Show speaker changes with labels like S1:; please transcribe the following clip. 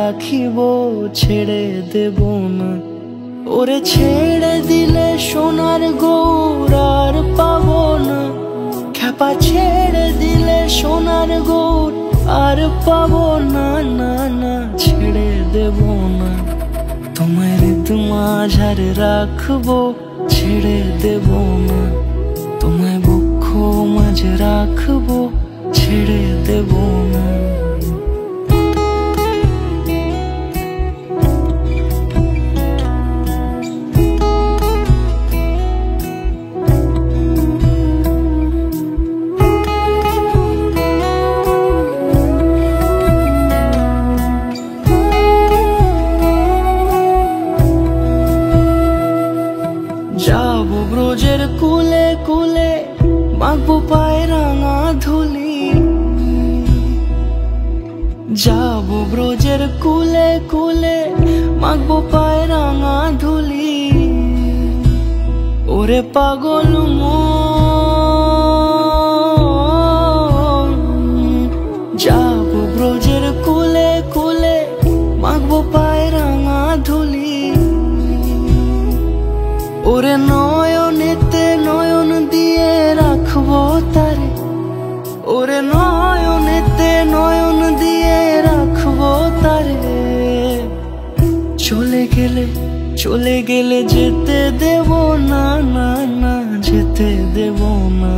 S1: রাখিব, ছেড়ে দেব না। ওরে ছেড়ে দিলে সোনার গৌর আর পাবো না, খ্যাপা ছেড়ে দিলে সোনার গৌর আর পাবো না, না না ছেড়ে দেব না। তোমার মাঝারে রাখবো, ছেড়ে দেব না। তোমায় বক্ষ মাঝে রাখবো, ছেড়ে দেব না। যাবো ব্রজের কুলে কুলে, মাখবো পায়ে রাঙা ধুলি। যাবো ব্রজের কুলে কুলে, মাখবো পায়ে রাঙা ধুলি। ওরে পাগল মন, যাবো ব্রজের কুলে কুলে, মাখবো পায়ে রাঙা ধুলি। ওরে নয়নেতে নয়ন দিয়ে রাখবো তারে, ওরে নয়নেতে নয়ন দিয়ে রাখবো তারে। চলে গেলে যেতে দেব না, না না যেতে দেব না।